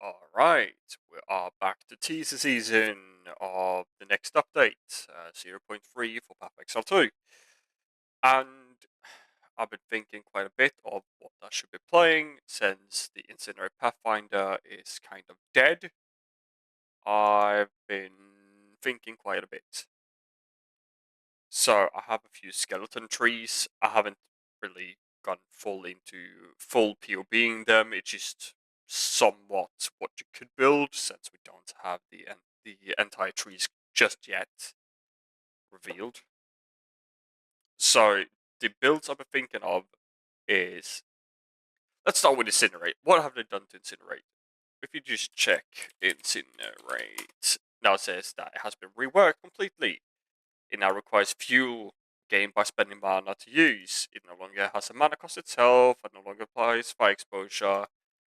Alright, we are back to teaser season of the next update, 0.3 for PathXL 2. And I've been thinking quite a bit of what I should be playing since the Incinerate Pathfinder is kind of dead. I've been thinking quite a bit. So I have a few skeleton trees. I haven't really gone full into full POBing them. It's just somewhat what you could build since we don't have the entire trees just yet revealed. So the builds I've been thinking of is, let's start with Incinerate. What have they done to Incinerate? If you just check Incinerate, now it says that it has been reworked completely. It now requires fuel gained by spending mana to use. It no longer has a mana cost itself, and no longer applies fire exposure.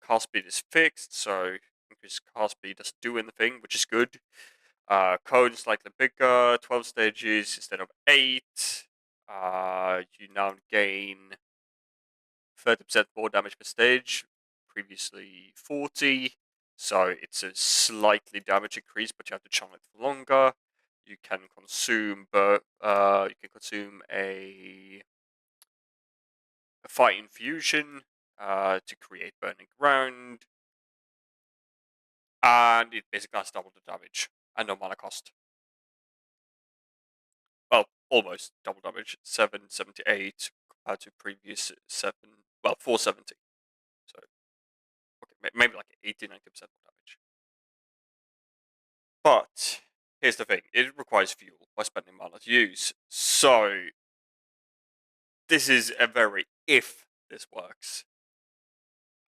Cast speed is fixed, so increased cast speed doesn't do anything, which is good. Code is slightly bigger, 12 stages instead of 8. You now gain 30% more damage per stage, previously 40. So it's a slightly damage increase, but you have to channel it for longer. You can consume, a fire infusion to create burning ground, and it basically has double the damage and no mana cost. Well, almost double damage, 778 compared to previous 470. So okay, maybe like 80-90% more damage. But here's the thing: it requires fuel by spending mana to use. So this is a very if this works.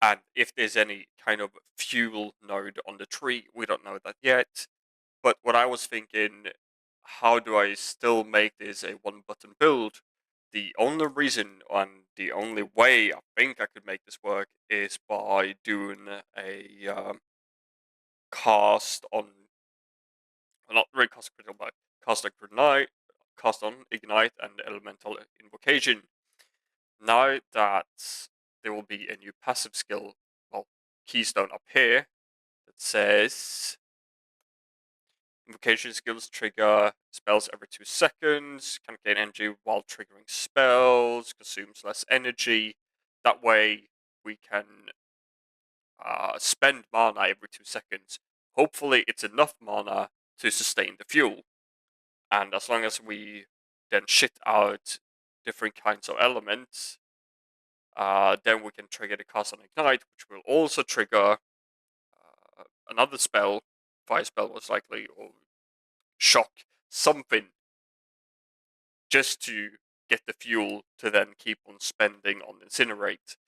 And if there's any kind of fuel node on the tree, we don't know that yet. But what I was thinking, how do I still make this a one button build? The only reason and the only way I think I could make this work is by doing a cast on, well, not really cast critical, but cast on ignite and elemental invocation. Now that there will be a new passive skill, well, keystone up here that says invocation skills trigger spells every 2 seconds, can gain energy while triggering spells, consumes less energy. That way we can spend mana every 2 seconds. Hopefully it's enough mana to sustain the fuel. And as long as we then shit out different kinds of elements, then we can trigger the cast on Ignite, which will also trigger another spell, fire spell most likely, or shock, something, just to get the fuel to then keep on spending on Incinerate.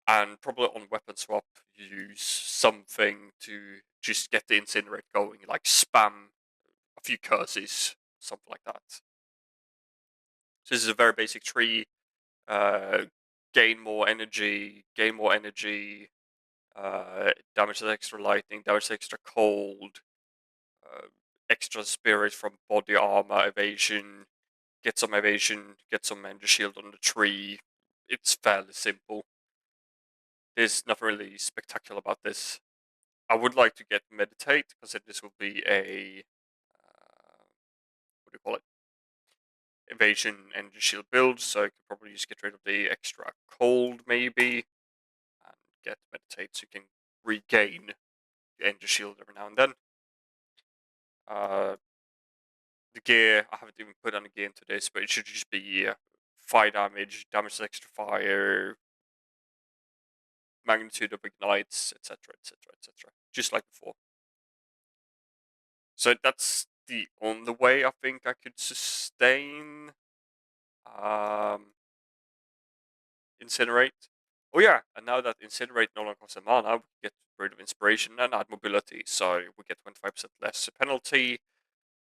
And probably on weapon swap, use something to just get the Incinerate going, like spam a few curses, something like that. So this is a very basic tree. Gain more energy, damage extra lightning, damage extra cold, extra spirit from body armor, evasion, get some energy shield on the tree. It's fairly simple. There's nothing really spectacular about this. I would like to get meditate because this will be a what do you call it? Evasion energy shield build, so I could probably just get rid of the extra cold maybe and get meditate so you can regain the energy shield every now and then. The gear, I haven't even put on a gear into this, but it should just be fire damage, damage extra fire, magnitude of ignites, etc., etc., etc., just like before. So that's the only way I think I could sustain Incinerate. Oh yeah, and now that Incinerate no longer costs a mana, we get rid of Inspiration and add Mobility, so we get 25% less penalty.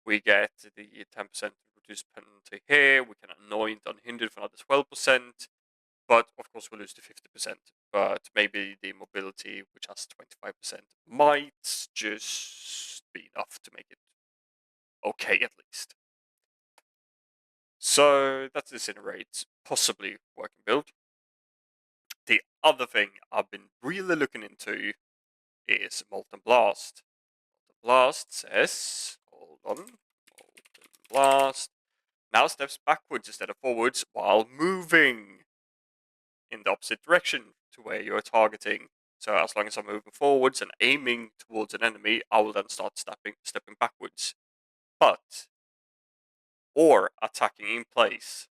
We get the 10% reduced penalty here. We can anoint unhindered for another 12%. But of course we lose the 50%. But maybe the mobility, which has 25%, might just be enough to make it okay at least. So that's Incinerate, possibly working build. The other thing I've been really looking into is Molten Blast. Molten Blast says, hold on, Molten Blast now steps backwards instead of forwards while moving in the opposite direction to where you're targeting. So as long as I'm moving forwards and aiming towards an enemy, I will then start stepping backwards. But, or attacking in place.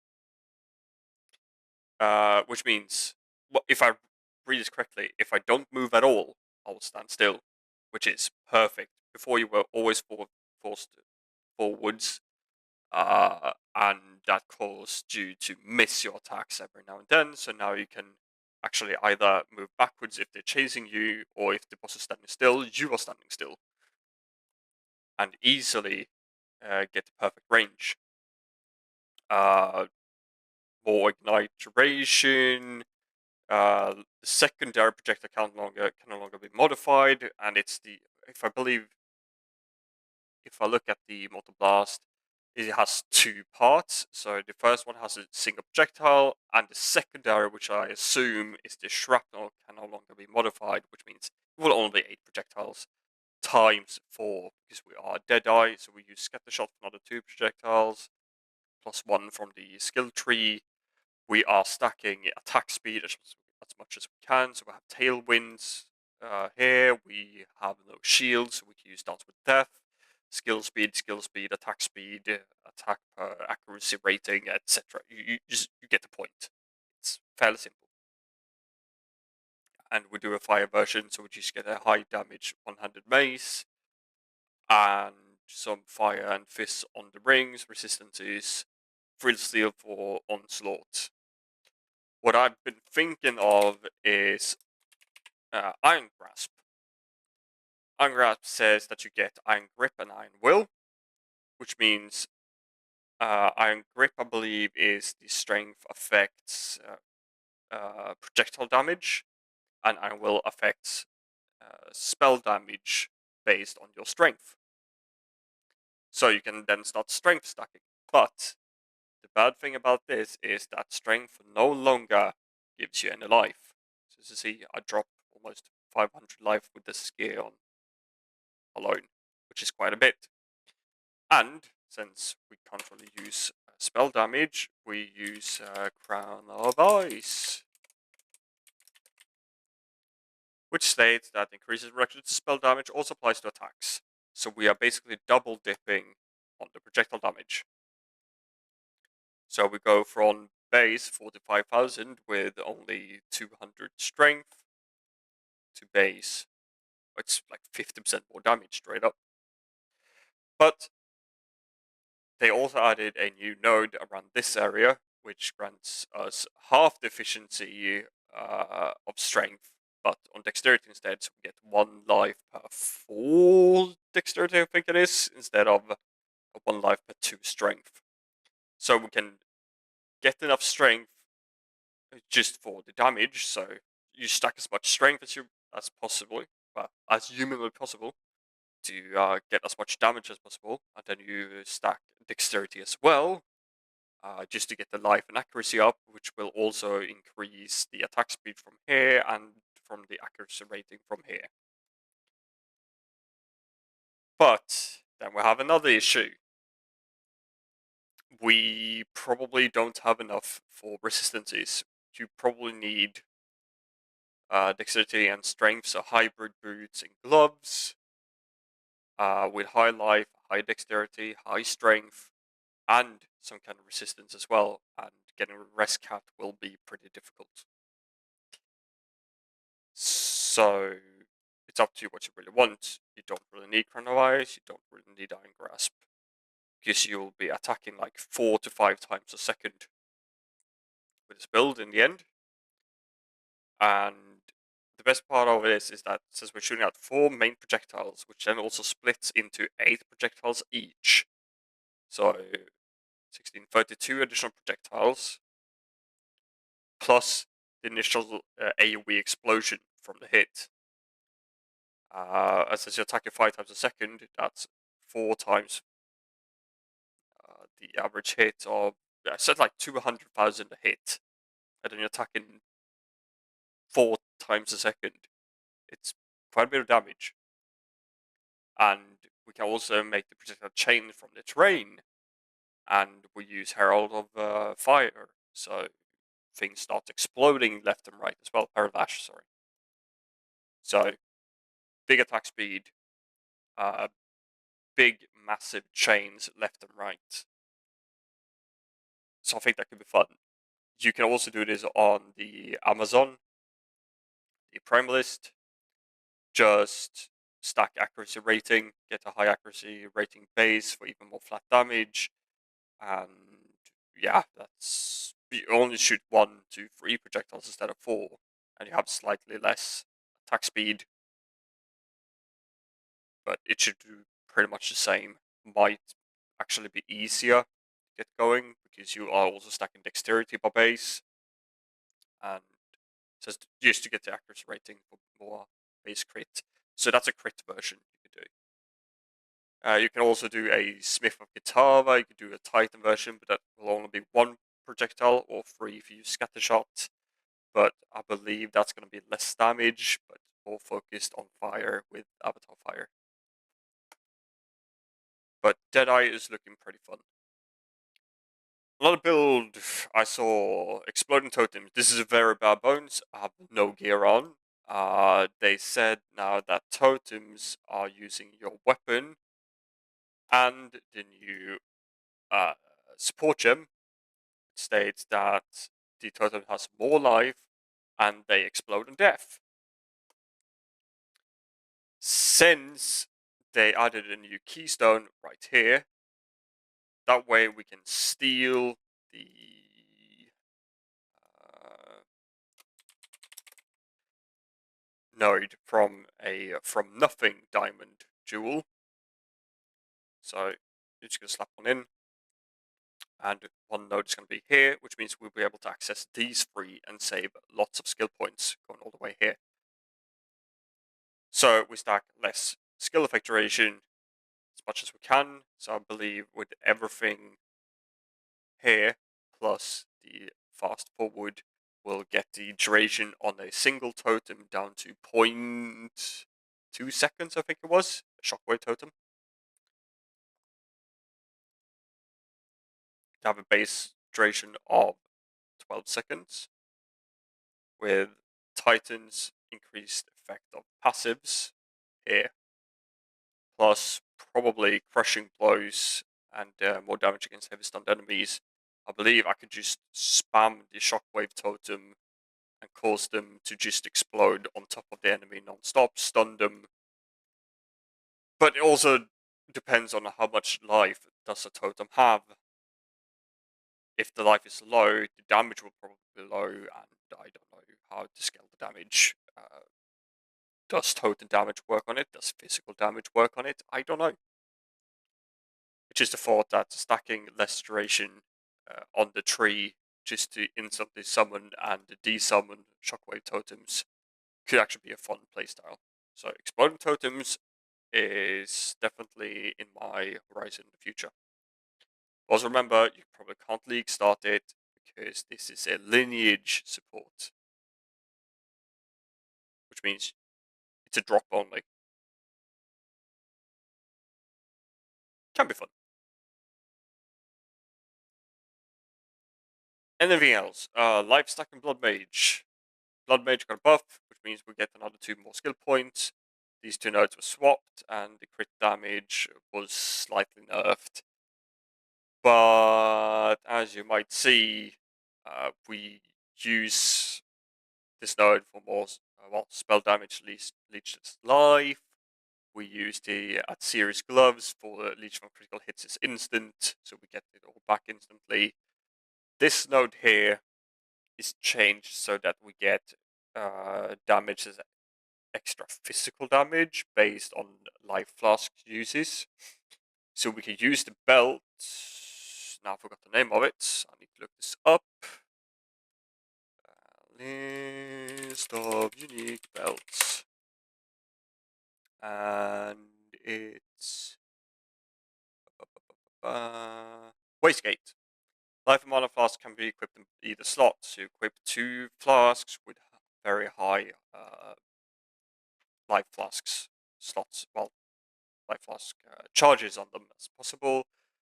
Which means, if I read this correctly, if I don't move at all, I will stand still, which is perfect. Before you were always forced forwards, and that caused you to miss your attacks every now and then. So now you can actually either move backwards if they're chasing you, or if the boss is standing still, you are standing still, and easily get the perfect range. More ignite duration. The secondary projector can no longer be modified, and it's the if I look at the Mortal Blast, it has two parts. So the first one has a single projectile, and the secondary, which I assume is the shrapnel, can no longer be modified, which means it will only be 8 projectiles times 4, because we are Deadeye, so we use Scatter Shot for another 2 projectiles, plus 1 from the skill tree. We are stacking attack speed as much as we can, so we have tailwinds here, we have no shields, so we can use Dance with Death, skill speed, attack speed, attack accuracy rating, etc. You get the point. It's fairly simple. And we do a fire version, so we just get a high damage 100 mace, and some fire and fists on the rings, resistances, Frill Steel for onslaught. What I've been thinking of is Iron Grasp. Iron Grasp says that you get Iron Grip and Iron Will, which means Iron Grip, I believe, is the strength affects projectile damage, and Iron Will affects spell damage based on your strength. So you can then start strength stacking. But the bad thing about this is that strength no longer gives you any life. So as you see, I dropped almost 500 life with this gear on alone, which is quite a bit. And since we can't really use spell damage, we use Crown of Ice, which states that increases reaction to spell damage also applies to attacks. So we are basically double dipping on the projectile damage. So we go from base 45,000 with only 200 strength to base. It's like 50% more damage straight up. But they also added a new node around this area, which grants us half the efficiency of strength, but on dexterity instead, so we get 1 life per 4 dexterity, I think it is, instead of 1 life per 2 strength. So we can get enough strength just for the damage, so you stack as much strength as possible, well, as humanly possible, to get as much damage as possible, and then you stack dexterity as well, just to get the life and accuracy up, which will also increase the attack speed from here and from the accuracy rating from here. But then we have another issue. We probably don't have enough for resistances. You probably need dexterity and strength, so hybrid boots and gloves, with high life, high dexterity, high strength, and some kind of resistance as well, and getting a rest cap will be pretty difficult. So it's up to you what you really want. You don't really need Crown of Ice, you don't really need Iron Grasp, because you'll be attacking like 4 to 5 times a second with this build in the end. And the best part of this is that since we're shooting out 4 main projectiles, which then also splits into 8 projectiles each, so 32 additional projectiles, plus the initial AoE explosion from the hit. As you're attacking 5 times a second, that's 4 times the average hit of, set like 200,000 a hit, and then you're attacking 4 times a second. It's quite a bit of damage. And we can also make the projectile chain from the terrain, and we use Herald of Fire, so things start exploding left and right as well. Paralash, sorry. So big attack speed, uh, big massive chains left and right. So I think that could be fun. You can also do this on the Amazon, the Prime list. Just stack accuracy rating, get a high accuracy rating base for even more flat damage, and yeah, that's you only shoot 1, 2, 3 projectiles instead of 4, and you have slightly less attack speed, but it should do pretty much the same. Might actually be easier to get going because you are also stacking dexterity by base, and just to get the accuracy rating for more base crit. So that's a crit version you could do. You can also do a Smith of Guitarva, you could do a Titan version, but that will only be 1 projectile, or 3 if you use Scattershot. But I believe that's going to be less damage, but more focused on fire with Avatar Fire. But Deadeye is looking pretty fun. Another build I saw, Exploding Totems. This is a very bare bones. I have no gear on. They said now that totems are using your weapon, and the new support gem states that the totem has more life and they explode on death. Since they added a new keystone right here, that way we can steal the node from a from nothing diamond jewel. So you're just gonna slap one in, and one node is gonna be here, which means we'll be able to access these 3 and save lots of skill points going all the way here. So we stack less skill effect duration as much as we can. So I believe with everything here plus the fast forward, we'll get the duration on a single totem down to 0.2 seconds, I think it was. A shockwave totem. To have a base duration of 12 seconds. With Titan's increased effect of passives here. Plus probably crushing blows and more damage against heavy stunned enemies. I believe I could just spam the shockwave totem and cause them to just explode on top of the enemy non-stop, stun them. But it also depends on how much life does a totem have. If the life is low, the damage will probably be low, and I don't know how to scale the damage. Does totem damage work on it? Does physical damage work on it? I don't know. It's just a thought that stacking less duration on the tree just to instantly summon and desummon shockwave totems could actually be a fun playstyle. So exploding totems is definitely in my horizon in the future. Also remember, you probably can't league start it because this is a lineage support, which means it's a drop only. Can be fun. Anything else? Life stacking Blood Mage. Blood Mage got a buff, which means we get another 2 more skill points. These 2 nodes were swapped, and the crit damage was slightly nerfed. But as you might see, we use this node for more spell damage leeches life. We use the Series gloves for leech from critical hits is instant, so we get it all back instantly. This node here is changed so that we get damage as extra physical damage based on life flask uses. So we can use the belt. Now I forgot the name of it. I need to look this up. List of unique belts. And it's Wastegate. Life and mana flasks can be equipped in either slot. So you equip 2 flasks with very high life flasks slots, well, life flask charges on them as possible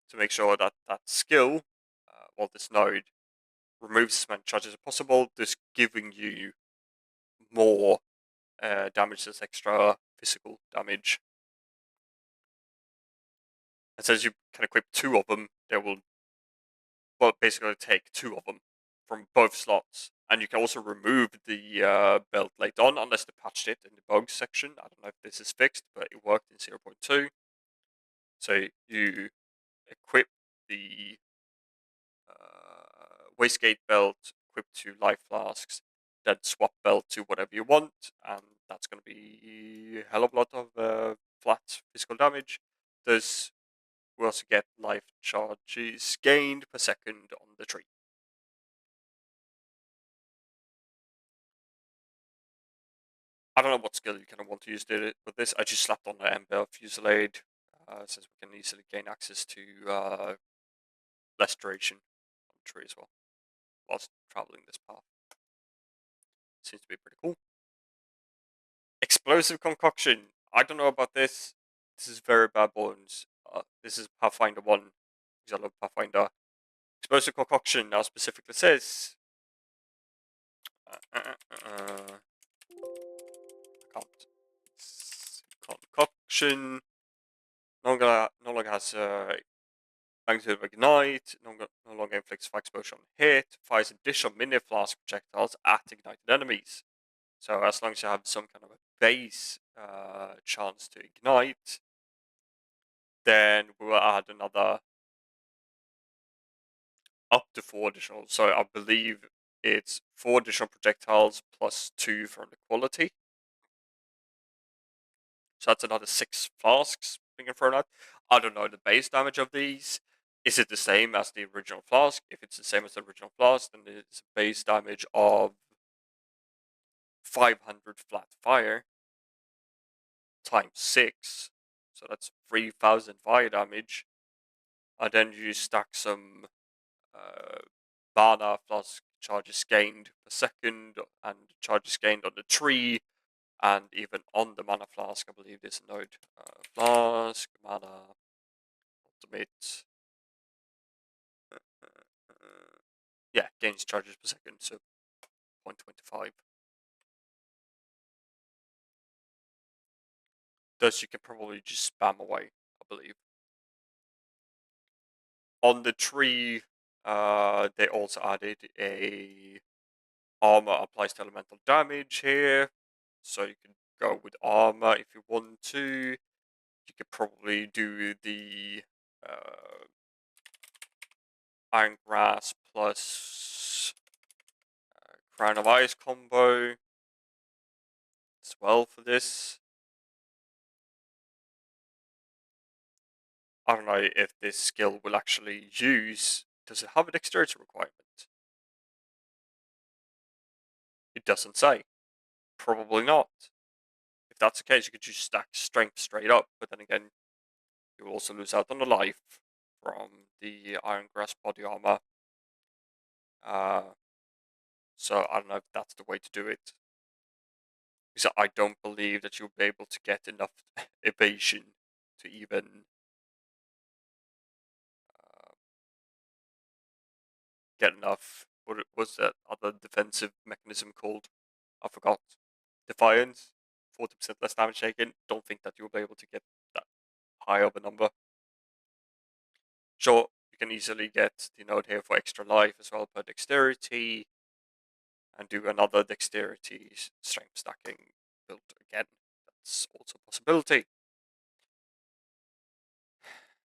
to make sure that that skill, this node, removes as many charges as possible, thus giving you more damage as extra physical damage. And since you can equip two of them, they will basically take two of them from both slots. And you can also remove the belt later on, unless they patched it in the bugs section. I don't know if this is fixed, but it worked in 0.2. So you equip the wastegate belt, equip two life flasks, then swap belt to whatever you want, and that's going to be a hell of a lot of flat physical damage. Thus, we also get life charges gained per second on the tree. I don't know what skill you kind of want to use with this. I just slapped on the Ember Fusillade, since we can easily gain access to less duration on the tree as well, whilst traveling this path. Seems to be pretty cool. Explosive Concoction. I don't know about this. This is very bad bones. This is Pathfinder 1, because I love Pathfinder. Explosive Concoction now specifically says... Concoction no longer has magnitude of ignite, no longer inflicts fire explosion on hit, fires additional mini flask projectiles at ignited enemies. So as long as you have some kind of a base chance to ignite, then we will add another up to 4 additional. So I believe it's 4 additional projectiles plus 2 from the quality. So that's another 6 flasks being thrown out. I don't know the base damage of these. Is it the same as the original flask? If it's the same as the original flask, then it's a base damage of 500 flat fire times 6. So that's 3000 fire damage. And then you stack some mana plus charges gained per second and charges gained on the tree and even on the mana flask. I believe there's a node. Flask, mana, ultimate. Yeah, gains charges per second, so 0.25. Thus you can probably just spam away, I believe. On the tree, they also added a armor applies to elemental damage here, so you can go with armor if you want to. You could probably do the Iron Grass plus Crown of Ice combo as well for this. I don't know if this skill will actually use. Does it have a dexterity requirement? It doesn't say. Probably not. If that's the case, you could just stack strength straight up, but then again, you will also lose out on the life from the Iron Grass body armor. So I don't know if that's the way to do it. Because I don't believe that you'll be able to get enough evasion to even get enough. What was that other defensive mechanism called? I forgot. Defiance. 40% less damage taken. Don't think that you'll be able to get that high of a number. Sure, you can easily get the node here for extra life as well per dexterity. And do another dexterity strength stacking build again. That's also a possibility.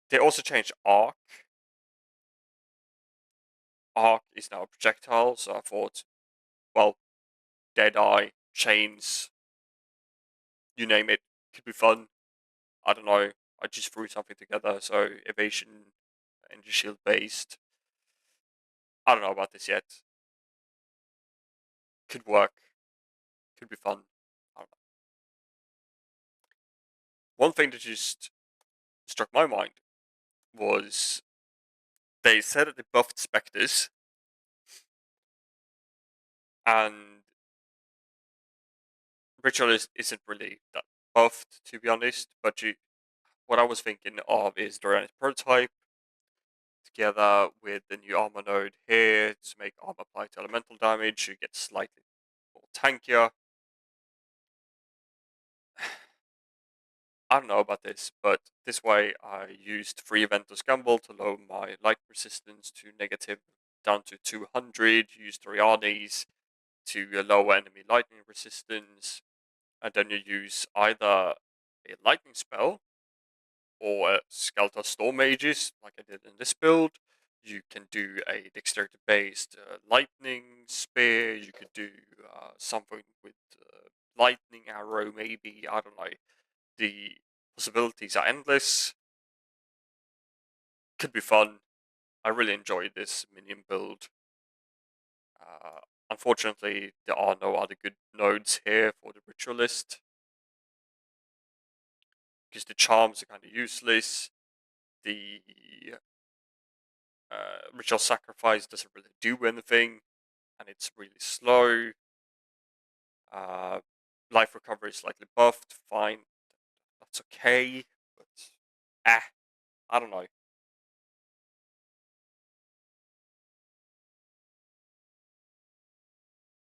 They also changed arc. Arc is now a projectile, so I thought, well, Deadeye, chains, you name it, could be fun. I don't know. I just threw something together, so evasion, energy shield based. I don't know about this yet. Could work. Could be fun. I don't know. One thing that just struck my mind was they said that they buffed specters, and Ritualist isn't really that buffed, to be honest, but what I was thinking of is Durani's prototype together with the new armor node here to make armor apply to elemental damage. You get slightly more tankier. I don't know about this, but this way I used 3 Ventus Gamble to lower my light resistance to negative down to 200, used 3 Arnis to lower enemy lightning resistance, and then you use either a lightning spell or a Skeletal Storm Mages, like I did in this build. You can do a dexterity based lightning spear, you could do something with lightning arrow, maybe, I don't know. The possibilities are endless. Could be fun. I really enjoyed this minion build. Uh, Unfortunately, there are no other good nodes here for the Ritualist, because the charms are kind of useless. The Ritual Sacrifice doesn't really do anything, and it's really slow. Uh, Life Recovery is slightly buffed, fine, that's okay, but I don't know.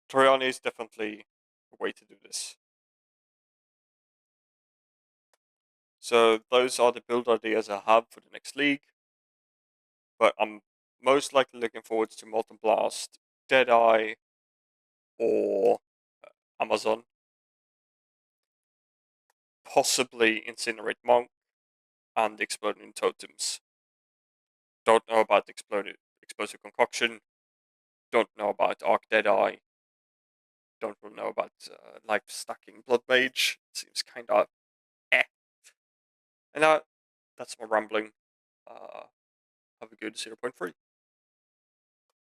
Toriani is definitely a way to do this. So those are the build ideas I have for the next league. But I'm most likely looking forward to Molten Blast, Deadeye, or Amazon. Possibly Incinerate Monk and Exploding Totems. Don't know about Explosive Concoction. Don't know about Arc Deadeye. Don't really know about Life Stacking Blood Mage. Seems kind of eh. And that's my rambling. Have a good 0.3.